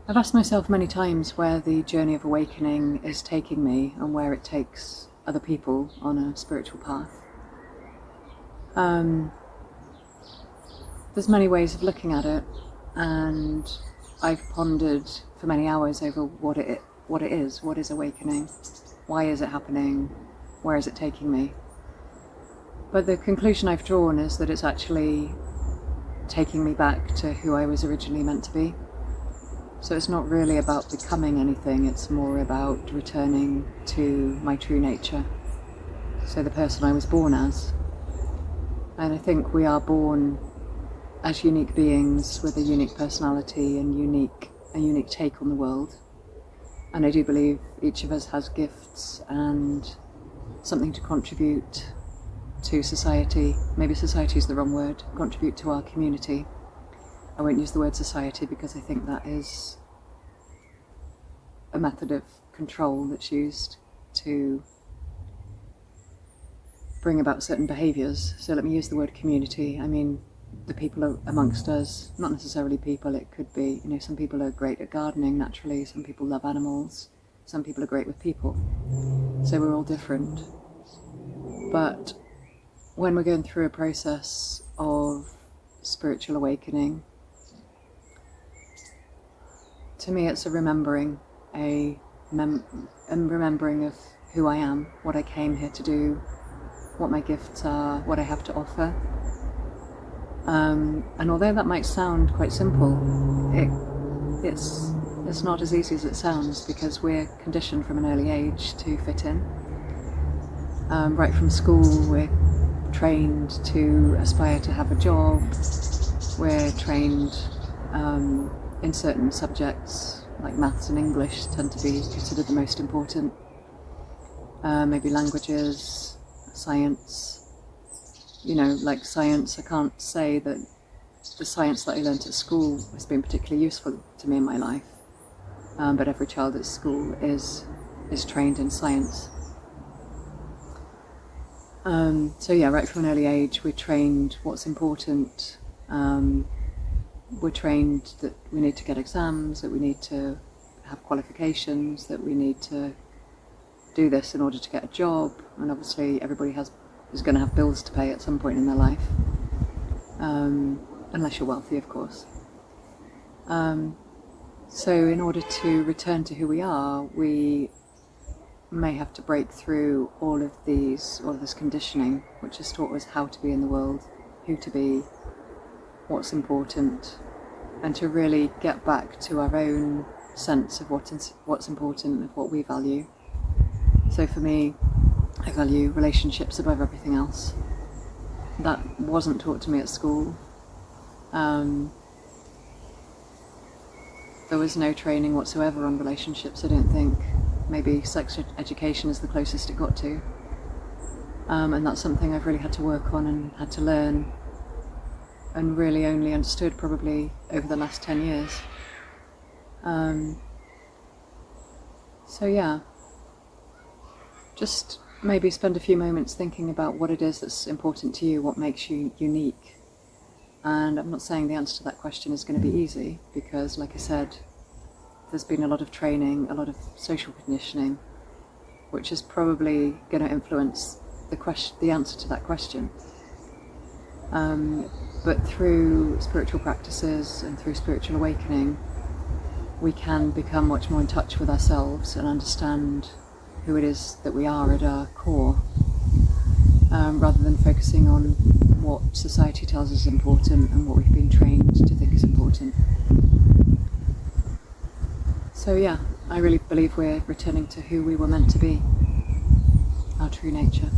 I've asked myself many times where the journey of awakening is taking me and where it takes other people on a spiritual path. There's many ways of looking at it, and I've pondered for many hours over what it is. What is awakening? Why is it happening? Where is it taking me? But the conclusion I've drawn is that it's actually taking me back to who I was originally meant to be. So it's not really about becoming anything, it's more about returning to my true nature. So the person I was born as. And I think we are born as unique beings with a unique personality and a unique take on the world. And I do believe each of us has gifts and something to contribute to society. Maybe society is the wrong word. Contribute to our community. I won't use the word society because I think that is a method of control that's used to bring about certain behaviours. So let me use the word community. I mean, the people amongst us, not necessarily people, it could be, some people are great at gardening naturally, some people love animals, some people are great with people. So we're all different. But when we're going through a process of spiritual awakening, to me it's a remembering, remembering of who I am, what I came here to do, what my gifts are, what I have to offer. And although that might sound quite simple, it's not as easy as it sounds, because we're conditioned from an early age to fit in. Right from school, we're trained to aspire to have a job. We're trained in certain subjects, like maths and English tend to be considered the most important. Maybe languages, science. Like science, I can't say that the science that I learnt at school has been particularly useful to me in my life. But every child at school is trained in science. So yeah, right from an early age, we're trained what's important. We're trained that we need to get exams, that we need to have qualifications, that we need to do this in order to get a job. And obviously everybody is going to have bills to pay at some point in their life, unless you're wealthy, of course. So in order to return to who we are, we may have to break through all of this conditioning, which has taught us how to be in the world, who to be, what's important, and to really get back to our own sense of what's important, of what we value. So for me, I value relationships above everything else. That wasn't taught to me at school. There was no training whatsoever on relationships, I don't think. Maybe sex education is the closest it got to. And that's something I've really had to work on and had to learn, and really only understood probably over the last 10 years. So yeah, just maybe spend a few moments thinking about what it is that's important to you, what makes you unique. And I'm not saying the answer to that question is going to be easy, because like I said, there's been a lot of training, a lot of social conditioning, which is probably going to influence the answer to that question. But through spiritual practices and through spiritual awakening, we can become much more in touch with ourselves and understand who it is that we are at our core, rather than focusing on what society tells us is important and what we've been trained to think is important. So yeah, I really believe we're returning to who we were meant to be, our true nature.